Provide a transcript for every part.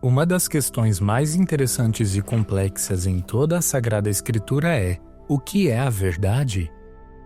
Uma das questões mais interessantes e complexas em toda a Sagrada Escritura é: o que é a verdade?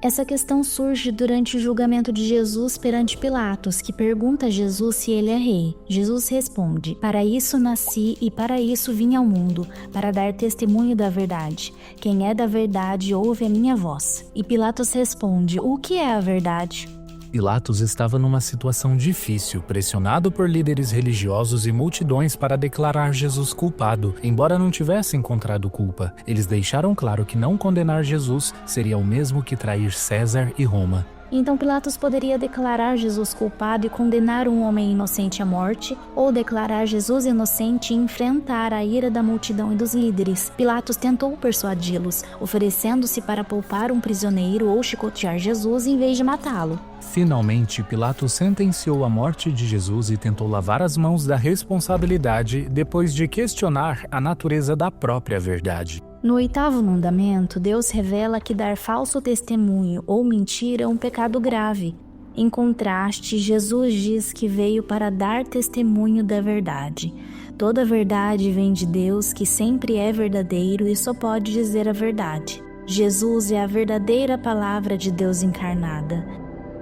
Essa questão surge durante o julgamento de Jesus perante Pilatos, que pergunta a Jesus se ele é rei. Jesus responde: para isso nasci e para isso vim ao mundo, para dar testemunho da verdade. Quem é da verdade ouve a minha voz. E Pilatos responde: o que é a verdade? Pilatos estava numa situação difícil, pressionado por líderes religiosos e multidões para declarar Jesus culpado, embora não tivesse encontrado culpa. Eles deixaram claro que não condenar Jesus seria o mesmo que trair César e Roma. Então Pilatos poderia declarar Jesus culpado e condenar um homem inocente à morte, ou declarar Jesus inocente e enfrentar a ira da multidão e dos líderes. Pilatos tentou persuadi-los, oferecendo-se para poupar um prisioneiro ou chicotear Jesus em vez de matá-lo. Finalmente, Pilatos sentenciou a morte de Jesus e tentou lavar as mãos da responsabilidade depois de questionar a natureza da própria verdade. No 8º mandamento, Deus revela que dar falso testemunho ou mentir é um pecado grave. Em contraste, Jesus diz que veio para dar testemunho da verdade. Toda verdade vem de Deus, que sempre é verdadeiro e só pode dizer a verdade. Jesus é a verdadeira palavra de Deus encarnada.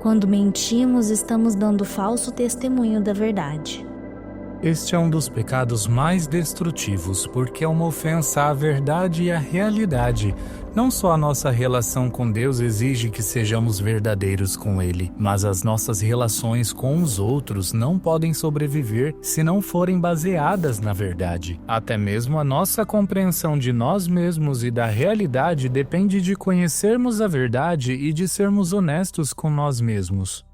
Quando mentimos, estamos dando falso testemunho da verdade. Este é um dos pecados mais destrutivos, porque é uma ofensa à verdade e à realidade. Não só a nossa relação com Deus exige que sejamos verdadeiros com Ele, mas as nossas relações com os outros não podem sobreviver se não forem baseadas na verdade. Até mesmo a nossa compreensão de nós mesmos e da realidade depende de conhecermos a verdade e de sermos honestos com nós mesmos.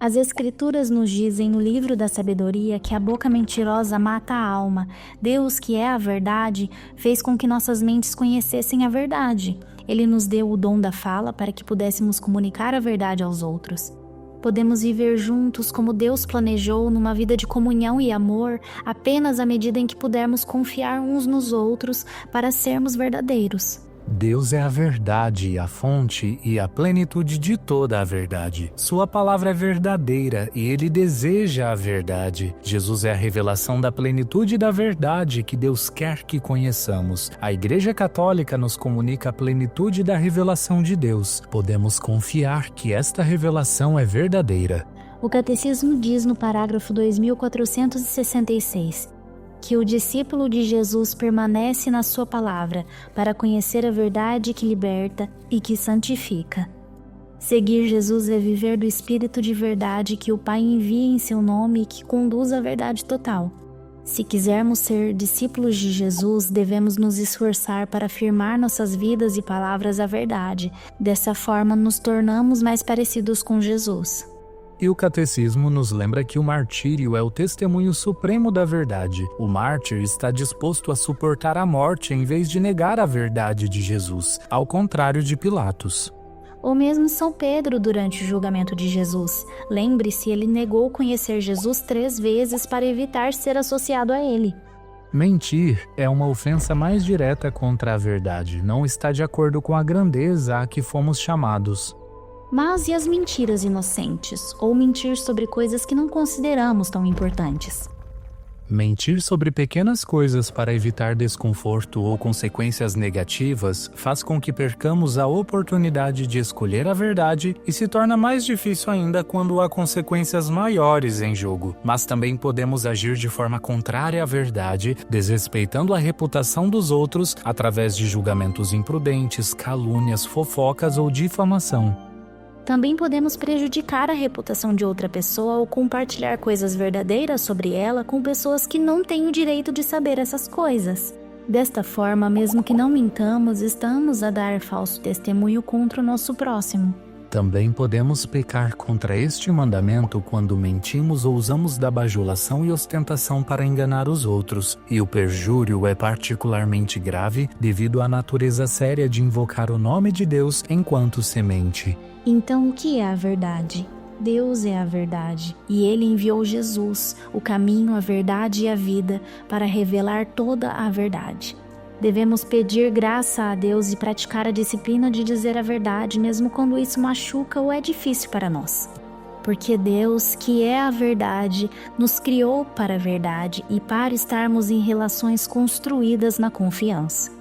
As Escrituras nos dizem no livro da sabedoria que a boca mentirosa mata a alma. Deus, que é a verdade, fez com que nossas mentes conhecessem a verdade. Ele nos deu o dom da fala para que pudéssemos comunicar a verdade aos outros. Podemos viver juntos como Deus planejou, numa vida de comunhão e amor, apenas à medida em que pudermos confiar uns nos outros para sermos verdadeiros. Deus é a verdade, a fonte e a plenitude de toda a verdade. Sua palavra é verdadeira e Ele deseja a verdade. Jesus é a revelação da plenitude da verdade que Deus quer que conheçamos. A Igreja Católica nos comunica a plenitude da revelação de Deus. Podemos confiar que esta revelação é verdadeira. O Catecismo diz no parágrafo 2466... que o discípulo de Jesus permanece na sua palavra para conhecer a verdade que liberta e que santifica. Seguir Jesus é viver do Espírito de verdade que o Pai envia em seu nome e que conduz à verdade total. Se quisermos ser discípulos de Jesus, devemos nos esforçar para afirmar nossas vidas e palavras à verdade. Dessa forma, nos tornamos mais parecidos com Jesus. E o Catecismo nos lembra que o martírio é o testemunho supremo da verdade. O mártir está disposto a suportar a morte em vez de negar a verdade de Jesus, ao contrário de Pilatos. Ou mesmo São Pedro durante o julgamento de Jesus. Lembre-se, ele negou conhecer Jesus 3 vezes para evitar ser associado a ele. Mentir é uma ofensa mais direta contra a verdade. Não está de acordo com a grandeza a que fomos chamados. Mas e as mentiras inocentes? Ou mentir sobre coisas que não consideramos tão importantes? Mentir sobre pequenas coisas para evitar desconforto ou consequências negativas faz com que percamos a oportunidade de escolher a verdade e se torna mais difícil ainda quando há consequências maiores em jogo. Mas também podemos agir de forma contrária à verdade, desrespeitando a reputação dos outros através de julgamentos imprudentes, calúnias, fofocas ou difamação. Também podemos prejudicar a reputação de outra pessoa ou compartilhar coisas verdadeiras sobre ela com pessoas que não têm o direito de saber essas coisas. Desta forma, mesmo que não mintamos, estamos a dar falso testemunho contra o nosso próximo. Também podemos pecar contra este mandamento quando mentimos ou usamos da bajulação e ostentação para enganar os outros, e o perjúrio é particularmente grave devido à natureza séria de invocar o nome de Deus enquanto se mente. Então, o que é a verdade? Deus é a verdade, e Ele enviou Jesus, o caminho, a verdade e a vida, para revelar toda a verdade. Devemos pedir graça a Deus e praticar a disciplina de dizer a verdade, mesmo quando isso machuca ou é difícil para nós. porque Deus, que é a verdade, nos criou para a verdade e para estarmos em relações construídas na confiança.